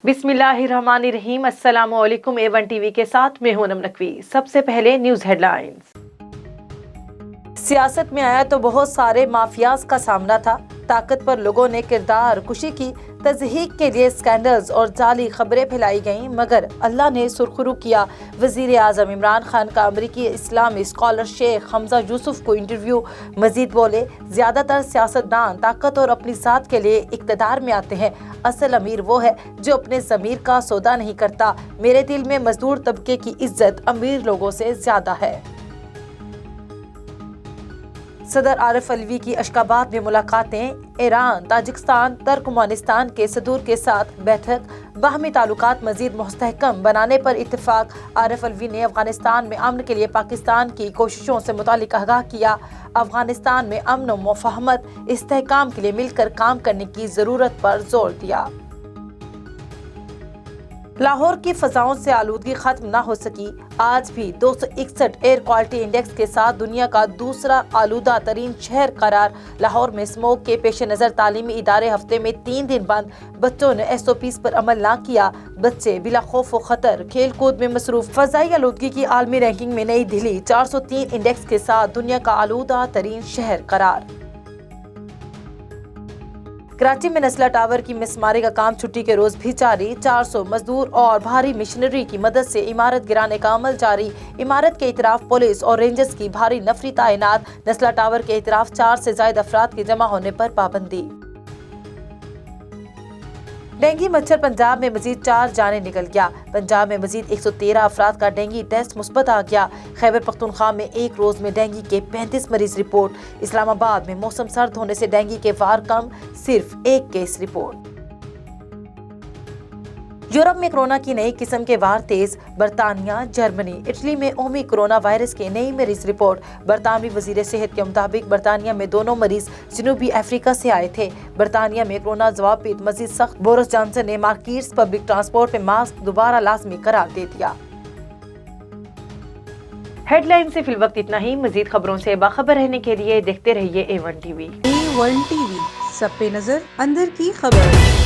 बिस्मिल्लाहिर्रहमानिर्रहीम। अस्सलाम वालेकुम। A1 टीवी के साथ मैं हूं नम नकवी। सबसे पहले न्यूज़ हेडलाइंस। सियासत में आया तो बहुत सारे माफियाज का सामना था। ताकतवर लोगों ने किरदार कुशी की, तज़हीक के लिए स्कैंडल्स और जाली खबरें फैलाई गईं, मगर अल्लाह ने सुरखरू किया। वज़ीर आज़म इमरान खान का अमरीकी इस्लामी स्कॉलर शेख हमजा यूसुफ को इंटरव्यू। मजीद बोले, ज़्यादातर सियासतदान ताकत और अपनी ज़ात के लिए इक़्तिदार में आते हैं। असल अमीर वो है जो अपने ज़मीर का सौदा नहीं करता। मेरे दिल में मजदूर तबके की इज्जत अमीर लोगों से ज़्यादा है। सदर आरिफ अलवी की अशकाबाद में मुलाकातें। ईरान, ताजिकिस्तान, तुर्कमेनिस्तान के सदूर के साथ बैठक। बाहमी ताल्लुकात मजीद मुस्तहकम बनाने पर इत्तेफाक। आरिफ अलवी ने अफगानिस्तान में अमन के लिए पाकिस्तान की कोशिशों से मुतालिक आगाह किया। अफगानिस्तान में अमन व मुफाहमत इस्तेहकाम के लिए मिलकर काम करने की ज़रूरत पर जोर दिया। लाहौर की फजाओं से आलूदगी खत्म न हो सकी। आज भी 261 एयर क्वालिटी इंडेक्स के साथ दुनिया का दूसरा आलूदा तरीन शहर करार। लाहौर में स्मोक के पेश नज़र तालीमी इदारे हफ्ते में 3 दिन बंद। बच्चों ने SOPs पर अमल न किया। बच्चे बिला खौफ व खतर खेल कूद में मसरूफ। फजाई आलूदगी की आलमी रैंकिंग में नई दिल्ली 403 इंडेक्स के साथ दुनिया का आलूदा तरीन शहर करार। कराची में नस्ला टावर की मिसमारी का काम छुट्टी के रोज भी जारी। 400 मजदूर और भारी मशीनरी की मदद से इमारत गिराने का अमल जारी। इमारत के इतराफ पुलिस और रेंजर्स की भारी नफरी तैनात। नस्ला टावर के इतराफ 4 से ज्यादा अफराद के जमा होने पर पाबंदी। डेंगू मच्छर पंजाब में मजीद 4 जाने निकल गया। पंजाब में मजीद 113 अफराद का डेंगू टेस्ट मुस्बत आ गया। खैबर पख्तूनख्वा में एक रोज में डेंगू के 35 मरीज रिपोर्ट। इस्लामाबाद में मौसम सर्द होने से डेंगू के वार कम, सिर्फ 1 केस रिपोर्ट। यूरोप में कोरोना की नई किस्म के वार तेज। बरतानिया, जर्मनी, इटली में ओमी कोरोना वायरस के नई मरीज रिपोर्ट। बरतानवी वजीर सेहत के मुताबिक बरतानिया में दोनों मरीज जनूबी अफ्रीका से आए थे। बरतानिया में कोरोना जवाबीत मजीद सख्त। बोरिस जॉनसन ने मार्किट्स पब्लिक ट्रांसपोर्ट में मास्क दोबारा लाजमी करार दे दिया। हेडलाइन से फिल वक्त इतना ही। मजीद खबरों से बाखबर रहने के लिए देखते रहिए A1 टीवी। A1 टीवी, सब पे नजर, अंदर की खबर।